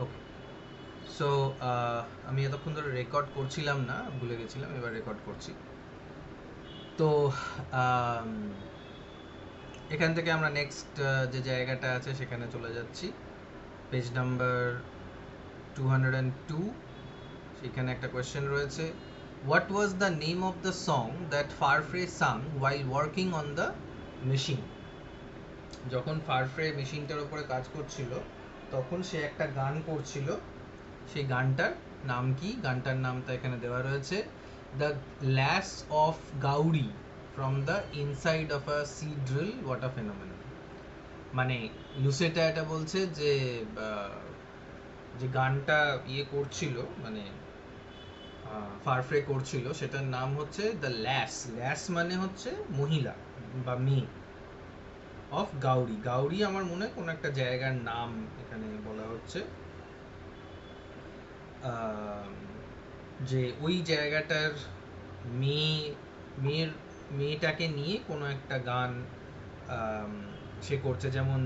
ওকে, so আমি এতক্ষণ ধরে রেকর্ড করছিলাম না, ভুলে গেছিলাম, এবার রেকর্ড করছি। তো এখান থেকে আমরা নেক্সট যে জায়গাটা আছে সেখানে চলে যাচ্ছি, পেজ নাম্বার 202। সেখানে একটা কোয়েশ্চেন রয়েছে, what was the name of the song that Farfrae sang while working on the machine? যখন ফারফ্রে মেশিনটার উপরে কাজ করছিল তখন সে একটা গান করছিল, সেই গানটার নাম কি? গানটার নামটা এখানে দেওয়া রয়েছে, the lass of Gowrie from the inside of a seed drill, what a phenomenon. মানে লুসেটা এটা বলছে যে যে গানটা করছিল, মানে ফারফ্রে করছিল, সেটার নাম হচ্ছে দ্য ল্যাস। ল্যাস মানে হচ্ছে মহিলা বা মেয়ে, অফ গাউরি। গাউরি আমার মনে হয় কোনো একটা জায়গার নাম এখানে বলা হচ্ছে, যে ওই জায়গাটার মেয়েটাকে নিয়ে কোনো একটা গান সে করছে, যেমন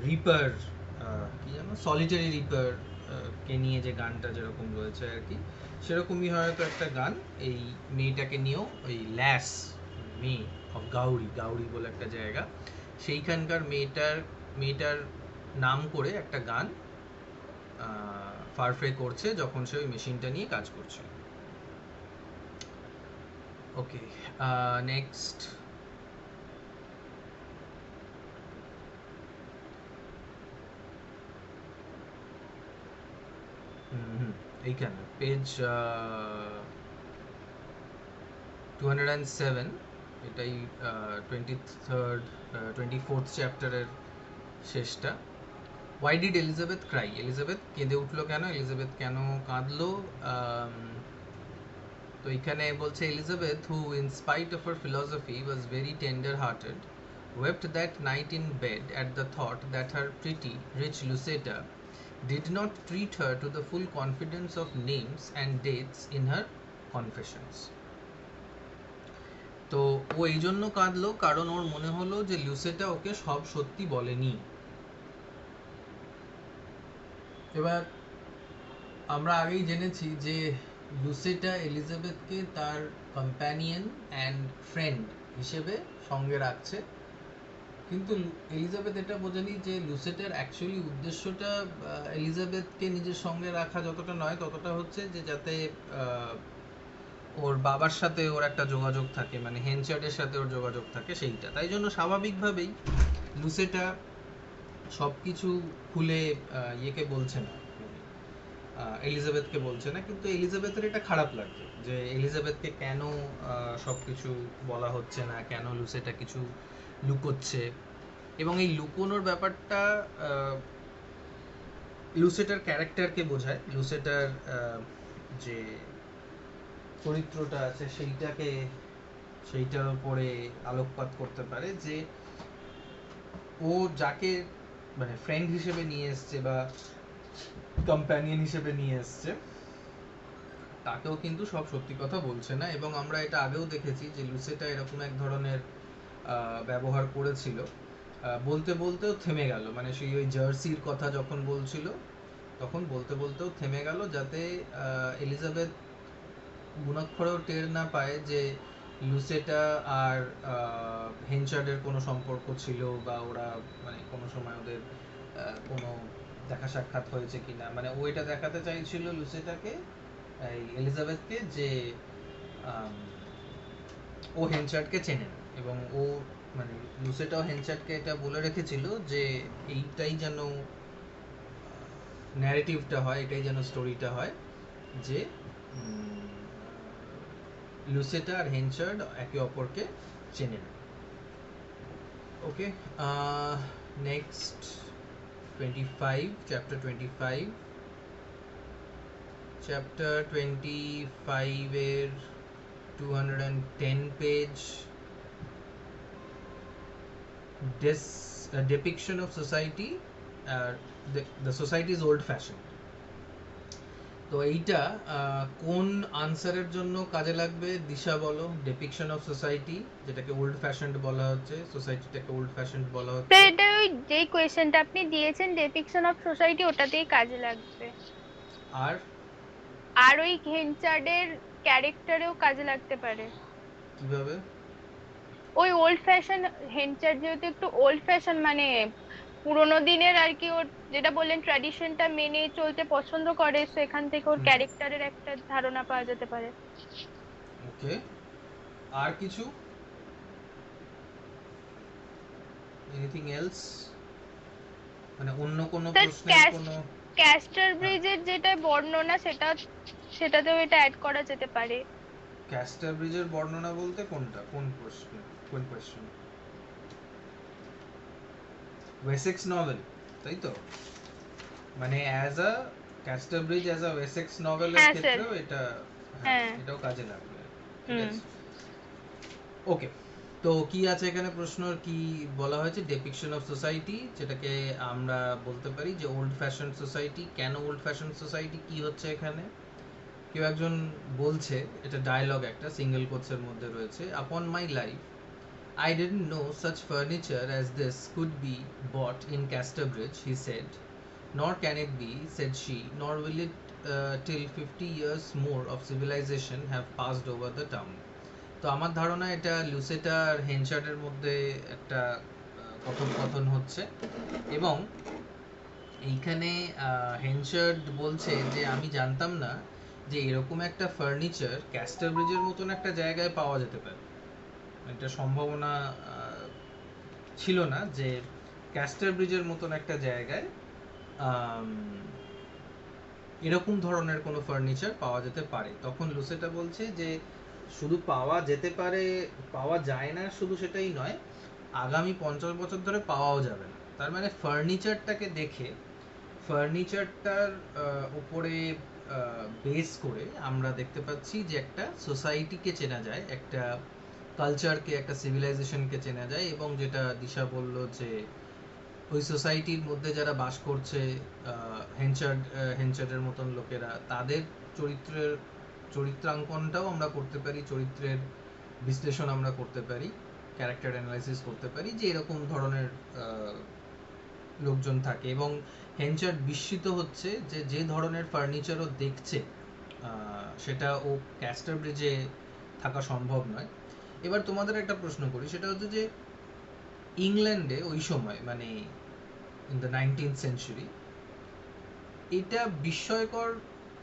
রিপার, কি যেন, সলিটারি রিপার কে নিয়ে যে গানটা যেরকম রয়েছে আর কি, সেরকমই হয়তো একটা গান এই মেয়েটাকে নিয়েও, ওই ল্যাস, মেয়ে অফ গাউরি, গাউরি বলে একটা জায়গা, সেইখানকার মেয়েটার নাম করে একটা গান ফারফ্রে করছে যখন সে ওই মেশিনটা নিয়ে কাজ করছিল। ওকে, নেক্সট। এইখানে পেজ 207, এটাই 24th চ্যাপ্টারের শেষটা। Why did Elizabeth Cry? Elizabeth কেঁদে উঠলো কেন? এলিজাবেথ কেন কাঁদলো? তো এখানে বলছে, Elizabeth, who in spite of her philosophy was very tender hearted, wept that night in bed at the thought that her pretty, rich Lucetta did not treat her to the full confidence of names and dates in her confessions. তো ও এই জন্য কাঁদলো কারণ ওর মনে হলো যে লুসেটা ওকে সব সত্যি বলেনি। এবার আমরা আগেই জেনেছি যে লুসেটা এলিজাবেথকে তার কম্প্যানিয়ন অ্যান্ড ফ্রেন্ড হিসেবে সঙ্গে রাখছে, কিন্তু এলিজাবেথ এটা বোঝেনি যে লুসেটার অ্যাকচুয়ালি উদ্দেশ্যটা এলিজাবেথকে নিজের সঙ্গে রাখা যতটা নয়, ততটা হচ্ছে যে যাতে ওর বাবার সাথে ওর একটা যোগাযোগ থাকে, মানে হেনচার্ডের সাথে ওর যোগাযোগ থাকে, সেইটা। তাই জন্য স্বাভাবিকভাবেই লুসেটা সব কিছু খুলে ইয়েকে বলছে না, এলিজাবেথকে বলছে না, কিন্তু এলিজাবেথের এটা খারাপ লাগছে যে এলিজাবেথকে কেন সব কিছু বলা হচ্ছে না, কেন লুসেটা কিছু লুকোচ্ছে। এবং এই লুকোনোর ব্যাপারটা লুসেটার ক্যারেক্টারকে বোঝায়, লুসেটার যে চরিত্রটা আছে সেইটার উপরে আলোকপাত করতে পারে, যে ও যাকে মানে ফ্রেন্ড হিসেবে নিয়ে এসছে বা কম্প্যানিয়ন হিসেবে নিয়ে এসছে, তাকেও কিন্তু সব সত্যি কথা বলছে না। এবং আমরা এটা আগেও দেখেছি যে লুসেটা এরকম এক ধরনের ব্যবহার করেছিল, বলতে বলতেও থেমে গেল, মানে সেই ওই জার্সির কথা যখন বলছিল তখন বলতে বলতেও থেমে গেল, যাতে এলিজাবেথ গুণাক্ষরেও টের না পায় যে লুসেটা আর হেনচার্ডের কোনো সম্পর্ক ছিল, বা ওরা মানে কোনো সময় ওদের কোনো দেখা সাক্ষাৎ হয়েছে কিনা। মানে ও এটা দেখাতে চাইছিল লুসেটাকে, এই এলিজাবেথকে, যে ও হেনচার্ডকে চেনে না। এবং ও মানে লুসেটাও হেনচার্ডকে এটা বলে রেখেছিল যে এইটাই যেন ন্যারেটিভটা হয়, এটাই যেন স্টোরিটা হয়, যে লুসেটা আর হেনচার্ড একে অপরকে চেনে না। ওকে, নেক্সট 25, চ্যাপ্টার 25। চ্যাপ্টার 25 এর 210 page, depiction of society, the society is old fashioned. তো এইটা কোন আনসারের জন্য কাজে লাগবে দিশা বলো। ডেপিকশন অফ সোসাইটি, যেটাকে ওল্ড ফ্যাশনড বলা হচ্ছে, সোসাইটিটাকে ওল্ড ফ্যাশনড বলা স্যার হচ্ছে। এটা ওই যেই কোয়েশ্চেনটা আপনি দিয়েছেন ডেপিকশন অফ সোসাইটি ওটাতেই কাজে লাগবে। আর আর ওই ঘেনচার্ডের ক্যারেক্টারেও কাজে লাগতে পারে। কিভাবে? ওই ওল্ড ফ্যাশন, হেনচার্ড যেহেতু একটু ওল্ড ফ্যাশন মানে পুরোনো দিনের আর কি, ওর যেটা বললেন ট্র্যাডিশনটা মেনে চলতে পছন্দ করে, সেখান থেকে ওর হুম, ক্যারেক্টারের একটা ধারণা পাওয়া যেতে পারে। ওকে। আর কিছু? Anything else? মানে অন্য কোনো স্যার প্রশ্নের কোনো? ক্যাস্টার হ্যাঁ, ব্রিজের যেটা বর্ণনা সেটাতেও এটা অ্যাড করা যেতে পারে। ক্যাস্টার ব্রিজের বর্ণনা বলতে কোনটা, কোন প্রশ্ন, কোন কোয়েশ্চেন? ওয়েসেক্স নভেল, তাই তো? মানে as a Casterbridge as a Wessex নভেলের হ্যাঁ স্যার। ক্ষেত্রেও এটা, হ্যাঁ হ্যাঁ। এটাও কাজে লাগবে। ঠিক হুম। আছে, ওকে। তো কি আছে এখানে প্রশ্ন, কি বলা হয়েছে? ডেপিকশন অফ সোসাইটি, যেটাকে আমরা বলতে পারি যে ওল্ড ফ্যাশন সোসাইটি। কেন ওল্ড ফ্যাশন সোসাইটি, কি হচ্ছে এখানে? কেউ একজন বলছে, এটা ডায়লগ একটা সিঙ্গেল কোটসের মধ্যে রয়েছে, আপন my life I didn't know such furniture as this could be bought in Casterbridge, he said. Nor can it be, said she, nor will it till 50 years more of civilization have passed over the town. তো আমার ধারণা এটা লুসেটা আর হেনশার্টের মধ্যে একটা কথোপকথন হচ্ছে। এবং এইখানে হেনশার্ট বলছে যে আমি জানতাম না যে এরকম একটা ফার্নিচার ক্যাস্টার ব্রিজের মতন একটা জায়গায় পাওয়া যেতে পারে। একটা সম্ভাবনা ছিল না যে ক্যাস্টার ব্রিজের মতন একটা জায়গায় আম, এরকম ধরনের কোনো ফার্নিচার পাওয়া যেতে পারে। তখন লুসেটা বলছে যে শুধু পাওয়া যেতে পারে, পাওয়া যায় না শুধু সেটাই নয়, আগামী 50 বছর ধরে পাওয়াও যাবে না। তার মানে ফার্নিচারটাকে দেখে, ফার্নিচারটার উপরে বেস করে আমরা দেখতে পাচ্ছি যে একটা সোসাইটিকে চেনা যায়, একটা কালচারকে, একটা সিভিলাইজেশনকে চেনা যায়। এবং যেটা দিশা বলল যে ওই সোসাইটির মধ্যে যারা বাস করছে, হেনচার্ডের মতন লোকেরা, তাদের চরিত্রের চরিত্রাঙ্কনটাও আমরা করতে পারি, চরিত্রের বিশ্লেষণ আমরা করতে পারি, ক্যারেক্টার অ্যানালাইসিস করতে পারি যে এরকম ধরনের লোকজন থাকে। এবং হেনচার্ড বিস্মিত হচ্ছে যে যে ধরনের ফার্নিচারও দেখছে সেটা ও ক্যাস্টার ব্রিজে থাকা সম্ভব নয়। এবার তোমাদের একটা প্রশ্ন করি, সেটা হচ্ছে যে ইংল্যান্ডে ওই সময় মানে ইন দ্য 19th সেঞ্চুরি এটা বিস্ময়কর,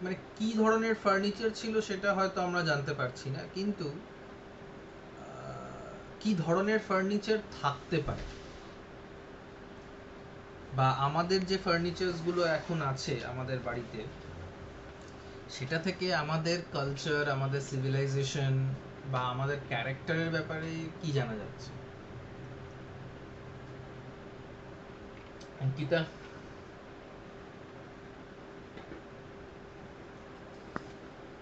মানে কি ধরনের ফার্নিচার ছিল সেটা হয়তো আমরা জানতে পারছি না, কিন্তু কি ধরনের ফার্নিচার থাকতে পারে, বা আমাদের যে ফার্নিচারসগুলো এখন আছে আমাদের বাড়িতে, সেটা থেকে আমাদের কালচার, আমাদের সিভিলাইজেশন বা আমাদের ক্যারেক্টারের ব্যাপারে কি জানা যাচ্ছে? অঙ্কিতা?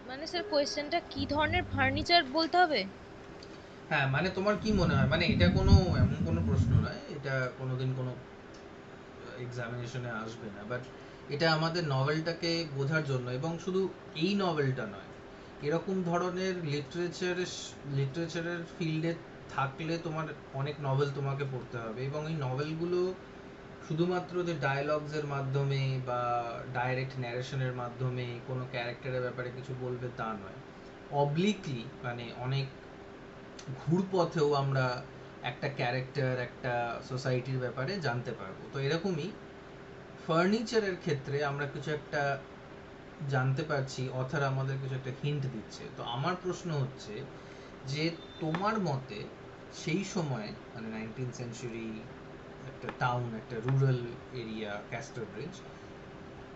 মানে স্যার কোয়েশ্চেনটা কি ধরনের ফার্নিচার বলতে হবে? হ্যাঁ, মানে তোমার কি মনে হয়, মানে এটা কোনো এমন কোনো প্রশ্ন নয়, এটা কোনোদিন কোনো এক্সামিনেশনে আসবে না, বাট এটা আমাদের নভেলটাকে বোঝার জন্য। এবং শুধু এই নভেলটা নয়, এরকম ধরনের লিটারেচারের ফিল্ডে থাকলে তোমার অনেক নভেল তোমাকে পড়তে হবে। এবং এই নভেলগুলো শুধুমাত্র যে ডায়ালগসের মাধ্যমে বা ডাইরেক্ট ন্যারেশনের মাধ্যমে কোনো ক্যারেক্টারের ব্যাপারে কিছু বলবে তা নয়, অবলিকলি মানে অনেক ঘুরপথেও আমরা একটা ক্যারেক্টার, একটা সোসাইটির ব্যাপারে জানতে পারবো। তো এরকমই ফার্নিচারের ক্ষেত্রে আমরা কিছু একটা জানতে পারছি, অথার আমাদের কিছু একটা হিন্ট দিচ্ছে। তো আমার প্রশ্ন হচ্ছে যে তোমার মতে সেই সময় মানে 19th সেঞ্চুরি একটা টাউন, একটা রুরাল এরিয়া ক্যাস্টার ব্রিজ,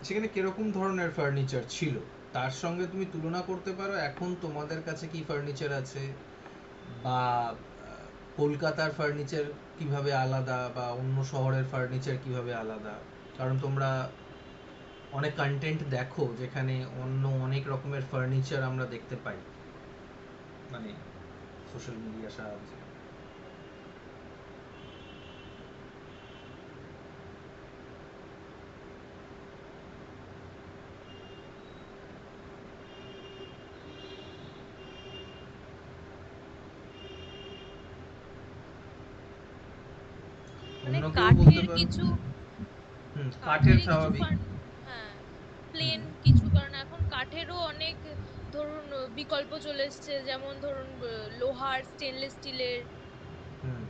সেখানে কিরকম ধরনের ফার্নিচার ছিল, তার সঙ্গে তুমি তুলনা করতে পারো এখন তোমাদের কাছে কি ফার্নিচার আছে, বা কলকাতার ফার্নিচার কিভাবে আলাদা, বা অন্য শহরের ফার্নিচার কিভাবে আলাদা। কারণ তোমরা অনেক কন্টেন্ট দেখো যেখানে অন্য অনেক রকমের ফার্নিচার আমরা দেখতে পাই, মানে সোশ্যাল মিডিয়ার সাহায্যে। অন্য কেউ বলতে কাঠের পারে। কিছু কাঠের কাঠেরই কিছু স্বাভাবিক। হ্যাঁ, হুম প্লেন কিছু, কারণ এখন কাঠেরও অনেক ধরুন বিকল্প চলে এসেছে, যেমন ধরুন লোহার, স্টেনলেস স্টিলের। হুম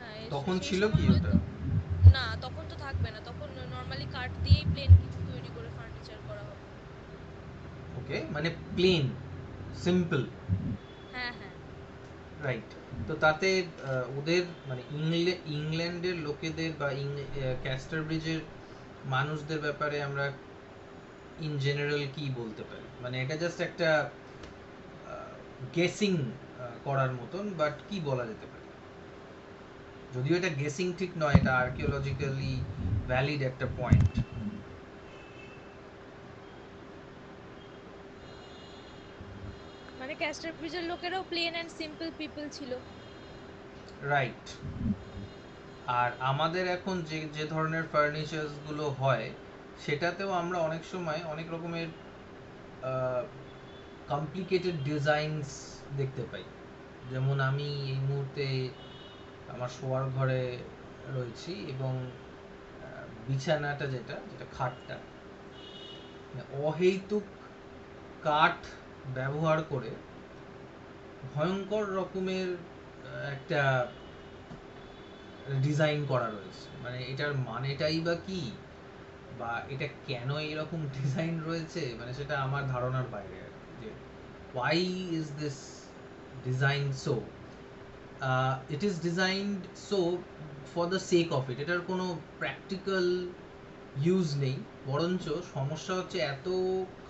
হ্যাঁ, তখন সেই ছিল সময় কি ওটা? হয়তো না, তখন তো থাকবে না, তখন নর্মালি কাঠ দিয়েই প্লেন কিছু তৈরি করে ফার্নিচার করা হবে। ওকে, মানে প্লেন, সিম্পল। হ্যাঁ হ্যাঁ। রাইট। তো তাতে ওদের মানে ইংল্যান্ডের লোকেদের বা ক্যাস্টার ব্রিজের মানুষদের ব্যাপারে আমরা ইন জেনারেল কি বলতে পারি? মানে এটা জাস্ট একটা গেসিং করার মতন, বাট কি বলা যেতে পারে? যদিও এটা গেসিং ঠিক নয়, এটা আর্কিওলজিক্যালি ভ্যালিড একটা পয়েন্ট। মানে ক্যাস্টার ব্রিজের লোকেরাও প্লেন অ্যান্ড সিম্পল পিপল ছিল। রাইট। আর আমাদের এখন যে যে ধরনের ফার্নিচার্স গুলো হয়, সেটাতেও আমরা অনেক সময় অনেক রকমের কমপ্লিকেটেড ডিজাইনস দেখতে পাই। যেমন আমি এই মুহূর্তে আমার শোয়ার ঘরে রয়েছি, এবং বিছানাটা যেটা যেটা খাটটা, মানে অহেতুক কাঠ ব্যবহার করে ভয়ঙ্কর রকমের একটা ডিজাইন করা রয়েছে। মানে এটার মানেটাই বা কি, বা এটা কেন এরকম ডিজাইন রয়েছে, মানে সেটা আমার ধারণার বাইরে আর কি, যে why is this design so, it is designed so for the sake of it, এটার কোনো প্র্যাকটিক্যাল ইউজ নেই। বরঞ্চ সমস্যা হচ্ছে এত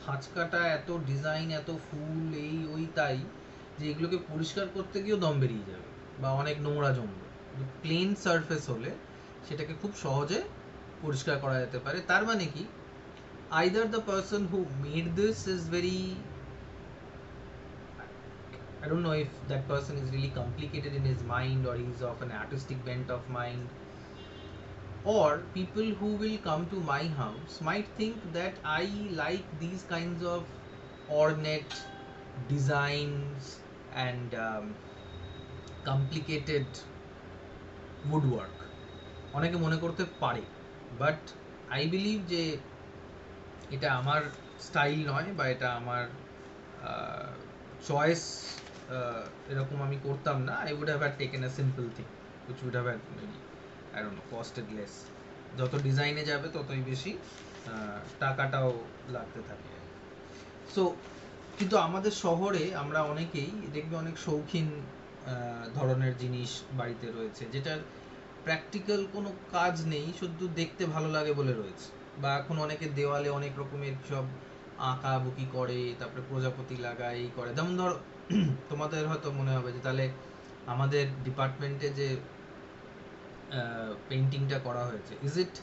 খাঁচকাটা, এত ডিজাইন, এত ফুল, এই ওই তাই, যে এগুলোকে পরিষ্কার করতে গিয়েও দম বেরিয়ে যাবে বা অনেক নোংরা জমবে। প্লেন সারফেস হলে সেটাকে খুব সহজে পরিষ্কার করা যেতে পারে। তার মানে কি, either the person who made this is very, I don't know if that person is really complicated in his mind, or he's of an artistic bent of mind, or people who will come to my house might think that I like these kinds of ornate designs and complicated woodwork. অনেকে মনে করতে পারে, but I believe যে এটা আমার style নয়, বা এটা আমার চয়েস। এরকম আমি করতাম না। I would have taken a simple thing which would have I don't know costed less. যত ডিজাইনে যাবে ততই বেশি টাকাটাও লাগতে থাকে। সো কিন্তু আমাদের শহরে আমরা অনেকেই দেখবে অনেক শৌখিন ধরনের জিনিস বাড়িতে রয়েছে, যেটার প্র্যাকটিক্যাল কোনো কাজ নেই, শুধু দেখতে ভালো লাগে বলে রয়েছে। বা এখন অনেকে দেওয়ালে অনেক রকমের সব আঁকা বুকি করে, তারপরে প্রজাপতি লাগায়, এই করে। যেমন ধর তোমাদের হয়তো মনে হবে যে তাহলে আমাদের ডিপার্টমেন্টে যে পেইন্টিংটা করা হয়েছে, is it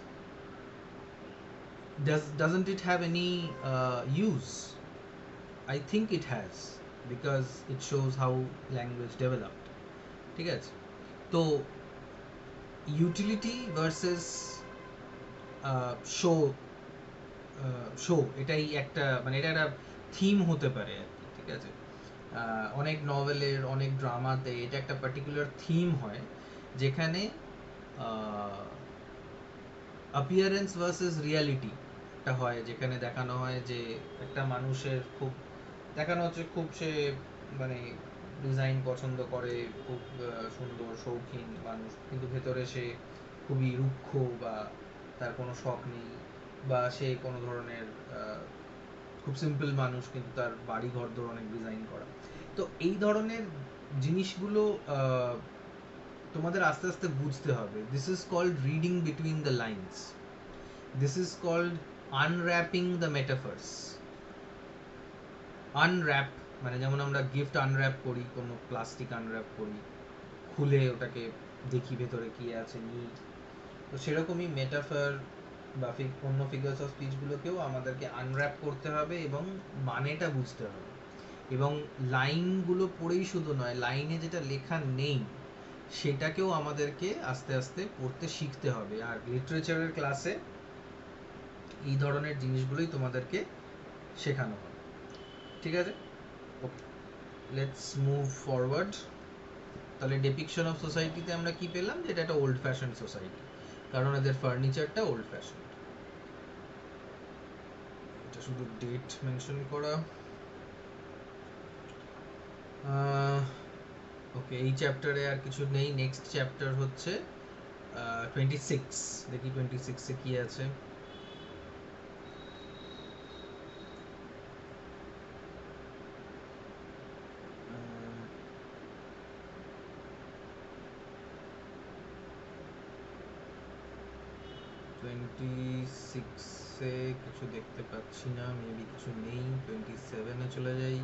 doesn't it have any use? I think it has, because it shows how language developed. ঠিক আছে? তো ইউটিলিটি ভার্সেস শো, এটাই একটা, মানে এটা একটা থিম হতে পারে আর কি। ঠিক আছে? অনেক নভেলের, অনেক ড্রামাতে এটা একটা পার্টিকুলার থিম হয়, যেখানে অ্যাপিয়ারেন্স ভার্সেস রিয়ালিটি একটা হয়, যেখানে দেখানো হয় যে একটা মানুষের খুব দেখানো হচ্ছে, খুব সে মানে ডিজাইন পছন্দ করে, খুব সুন্দর শৌখিন মানুষ, কিন্তু ভেতরে সে খুবই রুক্ষ, বা তার কোনো শখ নেই, বা সে কোনো ধরনের খুব সিম্পল মানুষ, কিন্তু তার বাড়ি ঘরদোর অনেক ডিজাইন করা। তো এই ধরনের জিনিসগুলো তোমাদের আস্তে আস্তে বুঝতে হবে। This is called reading between the lines, this is called unwrapping the metaphors. Unwrap মানে যেমন আমরা গিফট আনর্যাপ করি, কোনো প্লাস্টিক আনর্যাপ করি, খুলে ওটাকে দেখি ভেতরে কি আছে নিই। তো সেরকমই মেটাফার বা অন্য ফিগার্স অফ স্পিচগুলোকেও আমাদেরকে আনর্যাপ করতে হবে এবং মানেটা বুঝতে হবে। এবং লাইনগুলো পড়েই শুধু নয়, লাইনে যেটা লেখা নেই সেটাকেও আমাদেরকে আস্তে আস্তে পড়তে শিখতে হবে। আর লিটারেচারের ক্লাসে এই ধরনের জিনিসগুলোই তোমাদেরকে শেখানো হবে। ঠিক আছে? ওকে, লেটস মুভ ফরওয়ার্ড। তাহলে ডেপিকশন অফ সোসাইটিতে আমরা কি পেলাম, যে এটা একটা ওল্ড ফ্যাশন সোসাইটি, কারণ এদের ফার্নিচারটা ওল্ড ফ্যাশন। এটা শুধু ডেট মেনশন করা। ওকে, এই চ্যাপ্টারে আর কিছু নেই। নেক্সট চ্যাপ্টার হচ্ছে 26। দেখি 26 এ কি আছে। এ কিছু দেখতে পাচ্ছি না, মেবি কিছু নেই। 27 এ চলে যাই।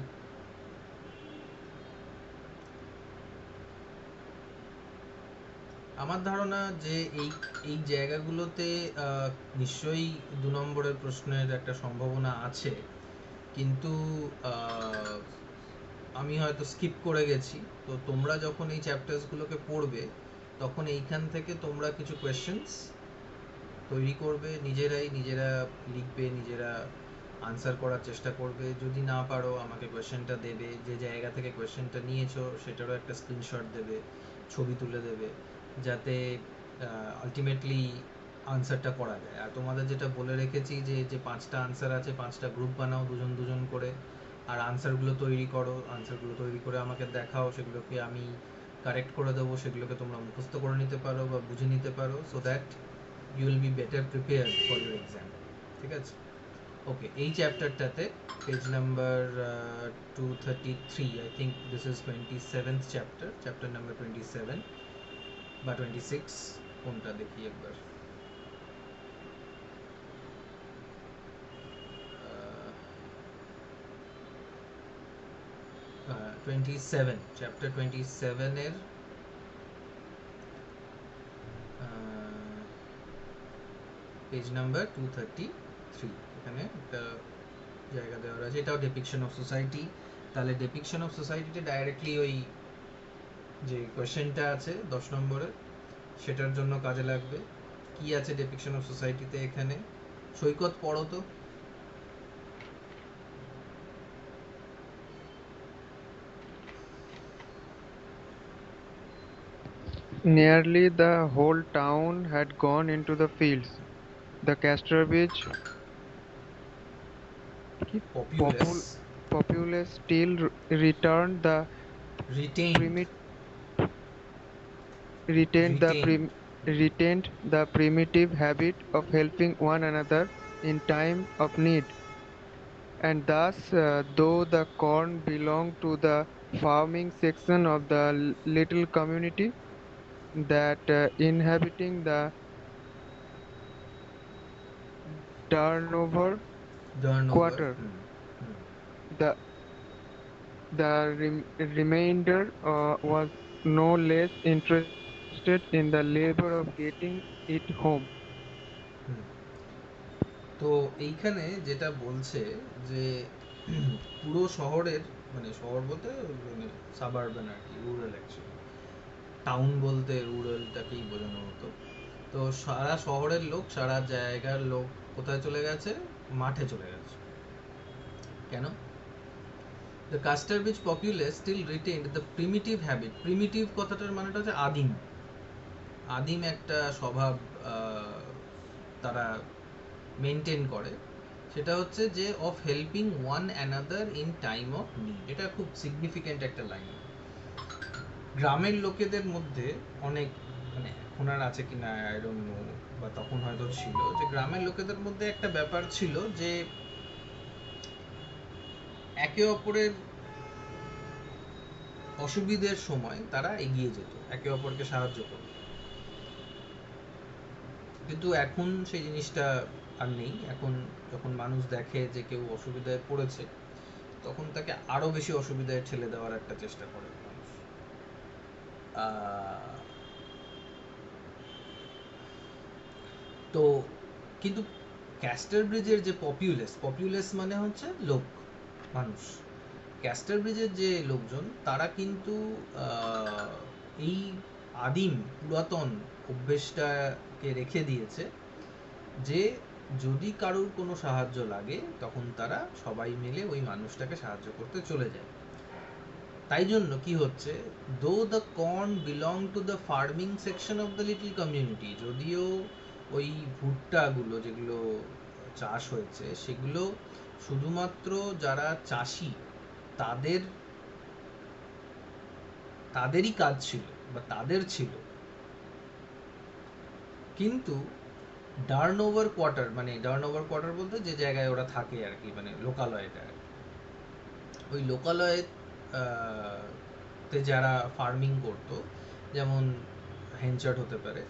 আমার ধারণা যে এই এই জায়গাগুলোতে নিশ্চয়ই 2 নম্বরের প্রশ্নের একটা সম্ভাবনা আছে, কিন্তু আমি হয়তো স্কিপ করে গেছি। তো তোমরা যখন এই চ্যাপ্টার্সগুলোকে পড়বে, তখন এইখান থেকে তোমরা কিছু কোয়েশ্চেন্স তৈরি করবে, নিজেরা লিখবে, নিজেরা আনসার করার চেষ্টা করবে। যদি না পারো আমাকে কোয়েশ্চেনটা দেবে, যে জায়গা থেকে কোয়েশ্চেনটা নিয়েছো সেটারও একটা স্ক্রিনশট দেবে, ছবি তুলে দেবে, যাতে আলটিমেটলি আনসারটা করা যায়। আর তোমাদের যেটা বলে রেখেছি যে 5টা আনসার আছে, 5টা গ্রুপ বানাও দুজন দুজন করে, আর আনসারগুলো তৈরি করো, আনসারগুলো তৈরি করে আমাকে দেখাও, সেগুলোকে আমি কারেক্ট করে দেবো, সেগুলোকে তোমরা মুখস্থ করে নিতে পারো বা বুঝে নিতে পারো, so that you will be better prepared for your exam. ঠিক আছে? ওকে, এই চ্যাপ্টারটাতে page number 233, I think this is 27th chapter number 27 বা 26, কোনটা দেখি একবার। 27, chapter 27 এর পেজ নাম্বার 233, এখানে একটা জায়গা দেওয়া আছে, এটাও ডেপিকশন অফ সোসাইটি। তাহলে ডেপিকশন অফ সোসাইটিতে ডাইরেক্টলি ওই যে কোয়েশ্চেনটা আছে 10 নম্বরে, সেটার জন্য কাজে লাগবে। কি আছে ডেপিকশন অফ সোসাইটিতে এখানে? সৈকত পড়ো তো। Nearly the whole town had gone into the fields. The Casterbridge populous, populace still returned the retained, primi- retained the primitive habit of helping one another in time of need, and thus, though the corn belonged to the farming section of the little community that inhabiting the Durnover turnover, quarter, the remainder was no less interested in the labor of getting it home. তো এইখানে যেটা বলছে যে পুরো শহরের, মানে শহর বলতে মানে সাবারবান আর কি, রুরাল অ্যাকচুয়ালি, টাউন বলতে রুরালটাকেই বোঝানো হতো। তো সারা শহরের লোক, সারা জায়গার লোক কোথায় চলে গেছে? মাঠে চলে গেছে। কেন? The Casterbridge populace still retained the primitive habit. Primitive কথাটার মানেটা হচ্ছে আদিম, আদিম একটা স্বভাব তারা মেনটেন করে। সেটা হচ্ছে যে of helping one another in time of need. এটা খুব সিগনিফিক্যান্ট একটা লাইন। গ্রামের লোকেদের মধ্যে অনেক, মানে এখন আর আছে কিনা আই ডোন্ট নো, বা তখন হয়তো ছিল, যে গ্রামের লোকেদের মধ্যে একটা ব্যাপার ছিল যে একে অপরের অসুবিধের সময় তারা এগিয়ে যেত, একে অপরকে সাহায্য করত। কিন্তু এখন সেই জিনিসটা আর নেই। এখন যখন মানুষ দেখে যে কেউ অসুবিধায় পড়েছে, তখন তাকে আরো বেশি অসুবিধায় ঠেলে দেওয়ার একটা চেষ্টা করে মানুষ। তো কিন্তু ক্যাস্টারব্রিজের যে পপুলেস মানে হচ্ছে লোক, মানুষ। ক্যাস্টারব্রিজের যে লোকজন, তারা কিন্তু এই আদিম পুরাতন অভ্যেসটাকে রেখে দিয়েছে যে যদি কারোর কোনো সাহায্য লাগে, তখন তারা সবাই মিলে ওই মানুষটাকে সাহায্য করতে চলে যায়। তাই জন্য কি হচ্ছে, দো the corn belong to the farming section of the little community, যদিও ওই ভুট্টাগুলো যেগুলো চাষ হয়েছে সেগুলো শুধুমাত্র যারা চাষি তাদেরই কাজ ছিল বা তাদের ছিল, কিন্তু ডার্ন ওভার কোয়ার্টার বলতে যে জায়গায় ওরা থাকে আর কি, মানে লোকালয়টা, ওই লোকালয়ে তে যারা ফার্মিং করতো, যেমন হেনচার্ড হতে পারে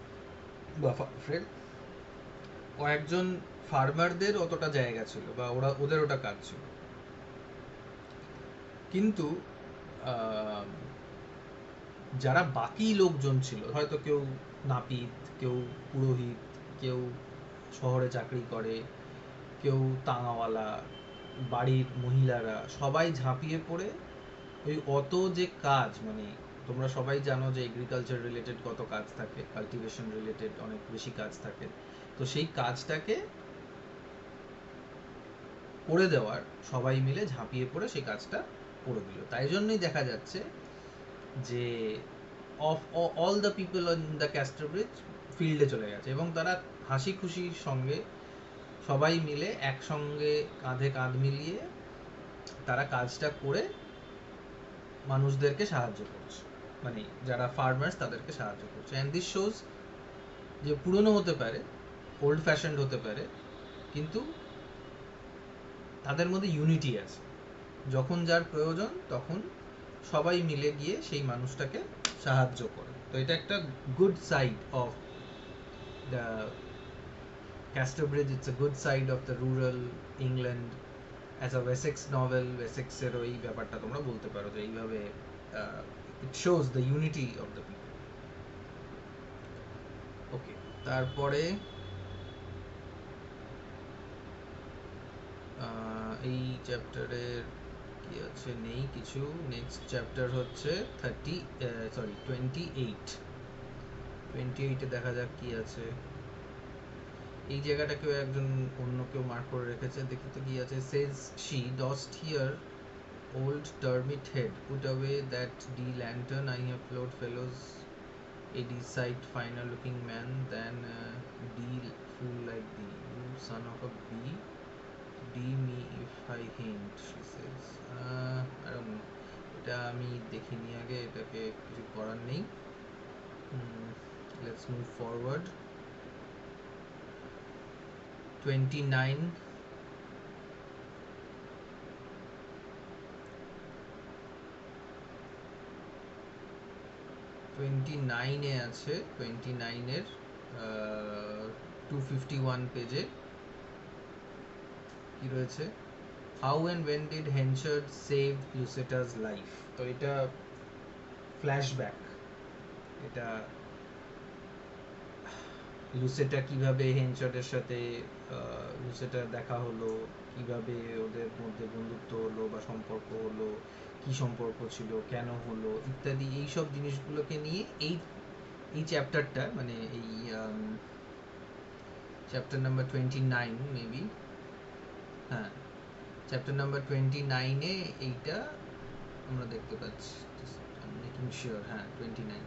বা ফ্রেড, কয়েকজন ফার্মারদের অতটা জায়গা ছিল বা ওদের ওটা কাজ ছিল, কিন্তু যারা বাকি লোকজন ছিল, হয়তো কেউ নাপিত, কেউ পুরোহিত, কেউ শহরে চাকরি করে, কেউ তাঙাওয়ালা, বাড়ির মহিলারা সবাই ঝাঁপিয়ে পড়ে ওই অত যে কাজ, মানে তোমরা সবাই জানো যে এগ্রিকালচার রিলেটেড কত কাজ থাকে, কাল্টিভেশন রিলেটেড অনেক বেশি কাজ থাকে, তো সেই কাজটাকে করে দেওয়ার সবাই মিলে ঝাঁপিয়ে পড়ে সেই কাজটা করে দিল। তাই জন্যই দেখা যাচ্ছে যে all the people on the castor bridge ফিল্ডে চলে গেছে এবং তারা হাসি খুশির সঙ্গে সবাই মিলে একসঙ্গে কাঁধে কাঁধ মিলিয়ে তারা কাজটা করে মানুষদেরকে সাহায্য করছে, মানে যারা ফার্মার্স তাদেরকে সাহায্য করছে। অ্যান্ড দিস শোজ যে পুরনো হতে পারে, ওল্ড ফ্যাশনড হতে পারে, কিন্তু তাদের মধ্যে ইউনিটি আছে, যখন যার প্রয়োজন তখন সবাই মিলে গিয়ে সেই মানুষটাকে সাহায্য করে। তো এটা একটা good side of the Casterbridge, it's a good side of the rural England as a Wessex novel. ওয়েসেক্সের ওই ব্যাপারটা তোমরা বলতে পারো যে এইভাবে it shows the unity of the people. Okay, তারপরে এই চ্যাপ্টারের কি আছে, নেই কিছু। নেক্সট চ্যাপ্টার হচ্ছে 28 দেখা যাক কি আছে। এই জায়গাটা অন্য কেউ মার্ক করে রেখেছে, দেখি তো কি আছে। says she dost hear old termit head put away that d lantern I have flowed fellows a sight finer looking man than d fool like thee, you son of a bee, d me if I hint, she says. I don't know, এটা আমি দেখিনি আগে, এটাকে কিছু করার নেই। let's move forward. 29 এ আছে, 29 এর 251 পেজে কি রয়েছে, how and when did Henchard save Lucetta's life. তো এটা ফ্ল্যাশব্যাক, এটা লুসেটা কিভাবে হেনচার্ডের সাথে লুসেটার দেখা হলো, কিভাবে ওদের মধ্যে বন্ধুত্ব হলো বা সম্পর্ক হলো, কি সম্পর্ক ছিল, কেন হলো, ইত্যাদি এইসব জিনিসগুলোকে নিয়ে এই চ্যাপ্টারটা, মানে এই চ্যাপ্টার নাম্বার 29 মেবি, হ্যাঁ চ্যাপ্টার নাম্বার 29 এ এইটা আমরা দেখতে পাচ্ছি, মেকিং শিওর, হ্যাঁ 29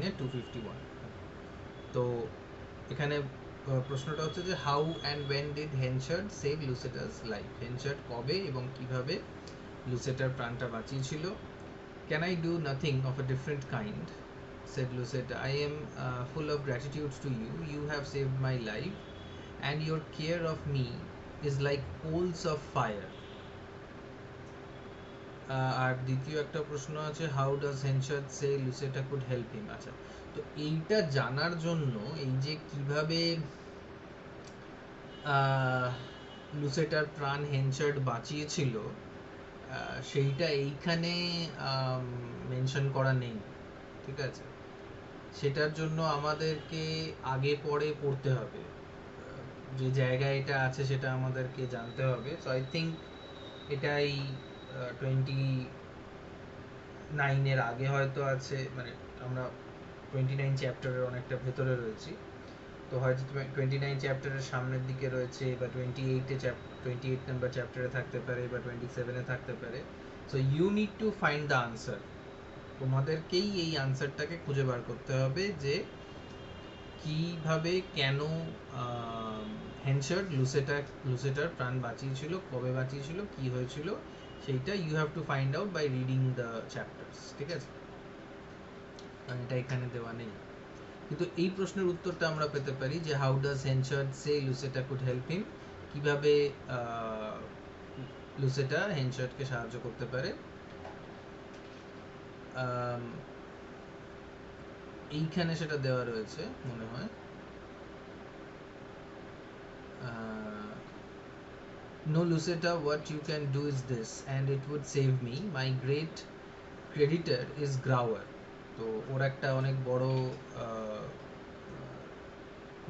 এ 251। তো এখানে প্রশ্নটা হচ্ছে যে how and when did Henchard save Lucetta's life, Henchard কবে এবং কিভাবে লুসেটার প্রাণটা বাঁচিয়েছিল। Can I do nothing of a different kind, said Lucetta. I am full of gratitude to you. You have saved my life, and your care of me is like coals of fire. আর দ্বিতীয় একটা প্রশ্ন আছে, how does Henchard say Lucetta could help him. আচ্ছা, তো এইটা জানার জন্য, এই যে কিভাবে লুসেটার প্রাণ হেনচার্ড বাঁচিয়েছিল, সেইটা এইখানে মেনশন করা নেই, ঠিক আছে। সেটার জন্য আমাদেরকে আগে পরে পড়তে হবে, যে জায়গায় এটা আছে সেটা আমাদেরকে জানতে হবে। সো আই থিঙ্ক এটাই 29 এর আগে হয়তো আছে, মানে আমরা 29 চ্যাপ্টারের অনেকটা ভেতরে রয়েছি, তো হয়তো 29 চ্যাপ্টারের সামনের দিকে রয়েছে, বা 28 নাম্বার চ্যাপ্টারে থাকতে পারে, বা 27-এ থাকতে পারে। So you need to find the answer. তোমাদেরকেই এই আনসারটাকে খুঁজে বার করতে হবে যে কিভাবে, কেন হেনচার্ড লুসেটার প্রাণ বাঁচিয়েছিল, কবে বাঁচিয়েছিল, কি হয়েছিল, সেইটা you have to find out by reading the chapters. ঠিক আছে, কারণ এটা এখানে দেওয়া নেই। কিন্তু এই প্রশ্নের উত্তরটা আমরা পেতে পারি যে how does Henchard say Lucetta could help him, কিভাবে লুসেটা হেনচার্ডকে সাহায্য করতে পারে। এইখানে সেটা দেওয়া রয়েছে মনে হয়। No Lucetta, what you can do is this and it would save me. My great creditor is Grower. তো ওর একটা অনেক বড়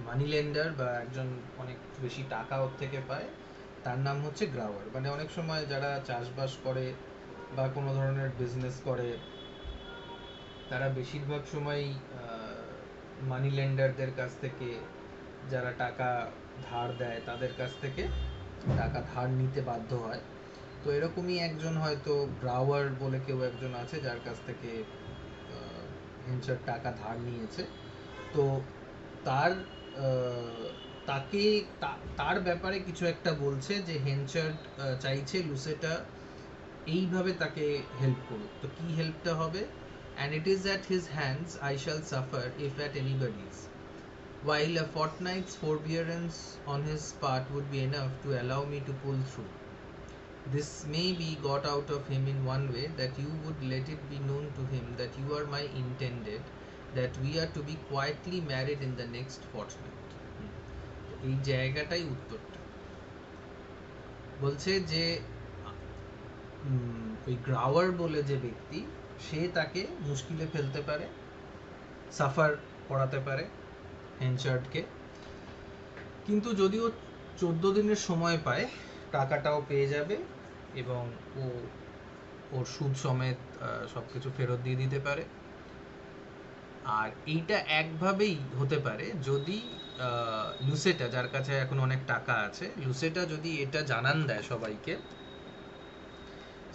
মানি লেন্ডার, বা একজন অনেক বেশি টাকা ওর থেকে পায়, তার নাম হচ্ছে গ্রাওয়ার। মানে অনেক সময় যারা চাষবাস করে বা কোনো ধরনের বিজনেস করে, তারা বেশিরভাগ সময় মানি লেন্ডারদের কাছ থেকে, যারা টাকা ধার দেয় তাদের কাছ থেকে টাকা ধার নিতে বাধ্য হয়। তো এরকমই একজন হয়তো গ্রাওয়ার বলে কেউ একজন আছে, যার কাছ থেকে হেনচার্ড টাকা ধার নিয়েছে। তো তার তাকে তার ব্যাপারে কিছু একটা বলছে যে হেনচার্ড চাইছে লুসেটা এইভাবে তাকে হেল্প করুক। তো কি হেল্পটা হবে? and it is at his hands I shall suffer if at anybody's, while a fortnight's forbearance on his part would be enough to allow me to pull through. This may be got out of him in one way, that you would let it be known to him that you are my intended, that we are to be quietly married in the next fortnight. এই জায়গাটাই উত্তরটা। বলছে যে ওই গ্রাওয়ার বলে যে ব্যক্তি, সে তাকে মুশকিলে ফেলতে পারে, সাফার করাতে পারে হেনচার্ডকে, কিন্তু যদিও 14 দিনের সময় পায়, টাকাটাও পেয়ে যাবে এবং ওর সুদ সমেত সবকিছু ফেরত দিয়ে দিতে পারে। আর এইটা একভাবেই হতে পারে যদি লুসেটা, যার কাছে এখন অনেক টাকা আছে, লুসেটা যদি এটা জানান দেয় সবাইকে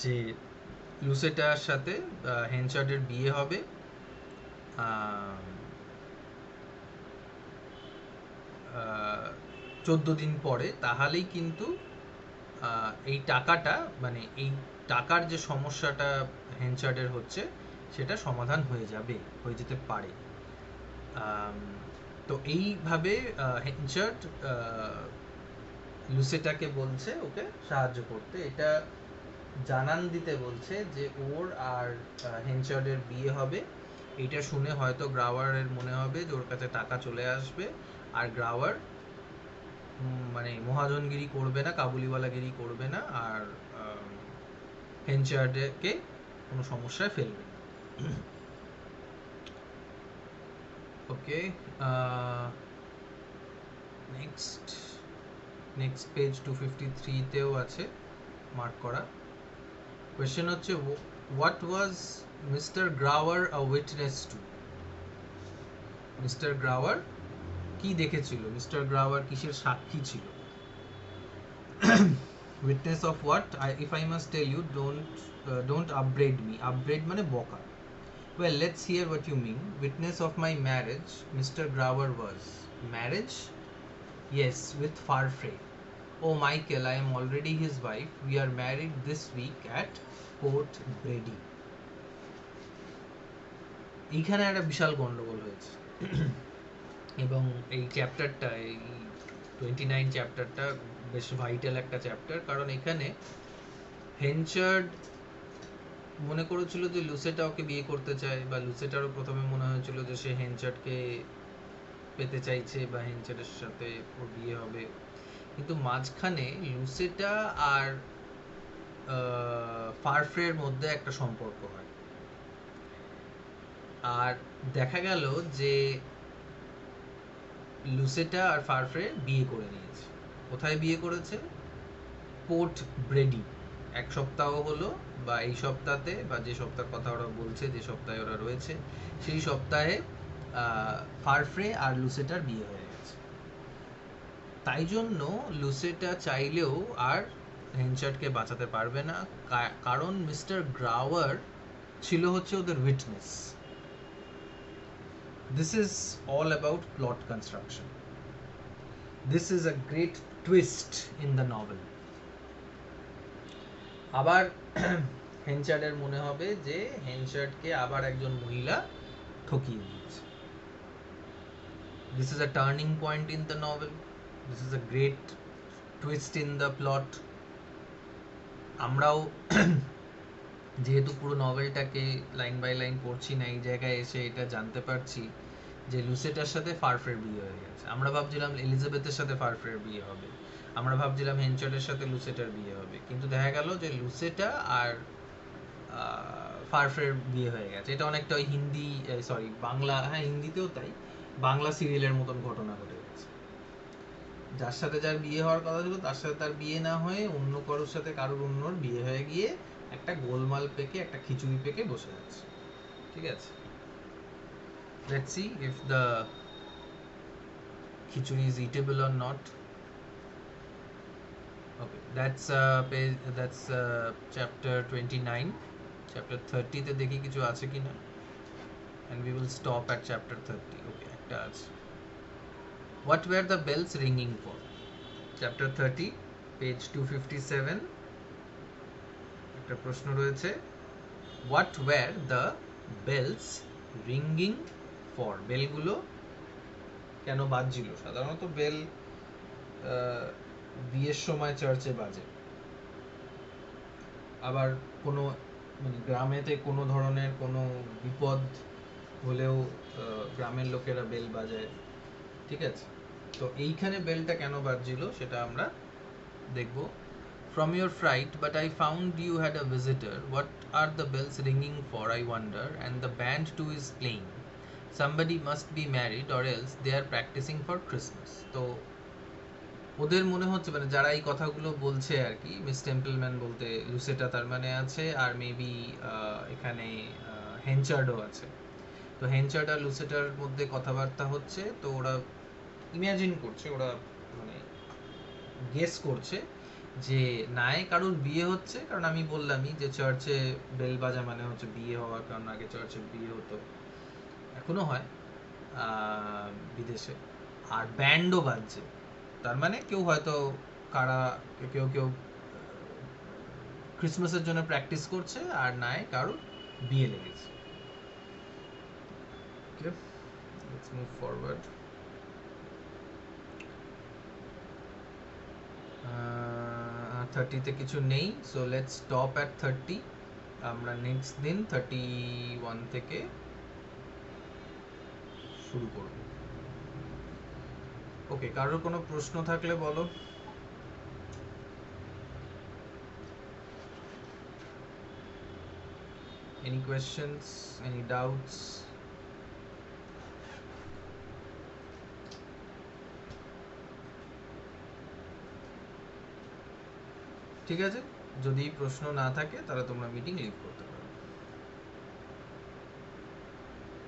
যে লুসেটার সাথে হেনচার্ডের বিয়ে হবে 14 দিন পরে, তাহলেই কিন্তু এই টাকাটা, মানে এই টাকার যে সমস্যাটা হেনচার্ডের হচ্ছে, সেটা সমাধান হয়ে যেতে পারে। তো এইভাবে হেনচার্ড লুসেটাকে বলছে ওকে সাহায্য করতে, এটা জানান দিতে বলছে যে ওর আর হেনচার্ডের বিয়ে হবে। এটা শুনে হয়তো গ্রাওয়ারের মনে হবে যে ওর কাছে টাকা চলে আসবে, আর গ্রাওয়ার মানে মহাজনগিরি করবে না, কাবুলিওয়ালাগিরি করবে না, আর হেনচার্ডকে কোনো সমস্যায় ফেলবে না। ওকে, নেক্সট পেজ 253-তেও আছে মার্ক করা। কোয়েশ্চেন হচ্ছে, what was Mr Grower a witness to? Mr Grower কি দেখেছিল? মিস্টার গ্রাওয়ার কিসের সাক্ষী ছিল? Witness of what? If I must tell you, don't upbraid me. Upbraid মানে বকা। Well, let's hear what you mean. Witness of my marriage, Mr. Grower was. Marriage? Yes, with Farfrae. Oh, Michael, I am already his wife. We are married this week at Port Brady. এইখানে একটা বিশাল গন্ডগোল হয়েছে, এবং এই চ্যাপ্টারটা, এই 29 চ্যাপ্টারটা বেশ ভাইটাল একটা চ্যাপ্টার, কারণ এখানে হেনচার্ড মনে করেছিল যে লুসেটা ওকে বিয়ে করতে চায়, বা লুসেটারও প্রথমে মনে হয়েছিল যে সে হেনচার্ডকে পেতে চাইছে বা হেনচার্ডের সাথে ওর বিয়ে হবে। কিন্তু মাঝখানে লুসেটা আর ফারফ্রের মধ্যে একটা সম্পর্ক হয়, আর দেখা গেল যে লুসেটা আর ফারফ্রে বিয়ে করে নিয়েছে। কোথায় বিয়ে করেছে? Port Brady. এক সপ্তাহ হলো, বা এই সপ্তাহে, বা যে সপ্তাহের কথা ওরা বলছে, যে সপ্তাহে ওরা রয়েছে, সেই সপ্তাহে ফারফ্রে আর লুসেটার বিয়ে হয়ে গেছে। তাই জন্য লুসেটা চাইলেও আর হেনচার্ডকে বাঁচাতে পারবে না, কারণ মিস্টার গ্রাওয়ার ছিল হচ্ছে ওদের witness. This is all about plot construction. This is a great twist in the novel. আবার হেনচার্ডের মনে হবে যে হেনচার্ডকে আবার একজন মহিলা ঠকিয়ে দিয়েছে। This is a turning point in the novel. This is a great twist in the plot. আমরাও যেহেতু পুরো নভেলটাকে লাইন বাই লাইন পড়ছি না, এই জায়গায় এসে এটা জানতে পারছি যে লুসেটার সাথে ফারফ্রের বিয়ে হয়ে গেছে। আমরা ভাবছিলাম এলিজাবেথের সাথে ফারফ্রের বিয়ে হবে, আমরা ভাবছিলাম হেনচার্ডের সাথে লুসেটার বিয়ে হবে, কিন্তু দেখা গেল যে লুসেটা আর ফারফ্রের বিয়ে হয়ে গেছে। এটা অনেকটা ওই হিন্দি, সরি বাংলা, হ্যাঁ হিন্দিতেও তাই, বাংলা সিরিয়ালের মতন ঘটনা ঘটে গেছে। যার সাথে যার বিয়ে হওয়ার কথা ছিল তার সাথে তার বিয়ে না হয়ে অন্য কারোর সাথে কারোর অন্যর বিয়ে হয়ে গিয়ে একটা গোলমাল পেকে, একটা খিচুড়ি পেকে বসে আছে। ঠিক আছে, let's see if the khichdi is edible or not. Okay, that's chapter 29। Chapter 30 তে দেখি কিছু আছে কিনা, and we will stop at chapter 30. Okay, একটা আছে। What were the bells ringing for? Chapter 30, page 257. একটা প্রশ্ন রয়েছে, What were the bells ringing for? বেলগুলো কেন বাজছিল? সাধারণত বেল বিয়ের সময় চার্চে বাজে। আবার কোনো মানে গ্রামেতে কোনো ধরনের কোনো বিপদ হলেও গ্রামের লোকেরা বেল বাজায়। ঠিক আছে, তো এইখানে বেলটা কেন বাজছিল সেটা আমরা দেখব। From your fright, but I found you had a visitor. What are the bells ringing for, I wonder? And the band too is playing. Somebody must be married or else they are practicing for Christmas. তো ওদের মনে হচ্ছে, মানে যারা এই কথাগুলো বলছে আর কি, মিস টেম্পলম্যান বলতে লুসেটা তার মানে আছে, আর মেবি এখানে হেনচার্ডও আছে। তো হেনচার্ড আর লুসেটার মধ্যে কথাবার্তা হচ্ছে, তো ওরা ইমাজিন করছে, ওরা মানে গেস করছে যে নাই কারোর বিয়ে হচ্ছে। কারণ আমি বললামই যে চার্চে বেল বাজা মানে হচ্ছে বিয়ে হওয়া, কারণ আগে চার্চে বিয়ে হতো, এখনো হয় বিদেশে, আর ব্যান্ডও বাজছে। তার মানে কেউ হয়তো কেউ ক্রিসমাসের জন্য প্র্যাকটিস করছে, আর নাই কারোর বিয়ে লেগেছে। ওকে, লেটস মুভ ফরওয়ার্ড। 30 তে কিছু নেই, সো লেটস স্টপ অ্যাট 30। আমরা নেক্সট দিন 31 থেকে শুরু করব। ওকে, কারোর কোনো প্রশ্ন থাকলে বলো। Any questions, any doubts? ঠিক আছে, যদি প্রশ্ন না থাকে তাহলে তোমরা মিটিং লিভ করতে পারো।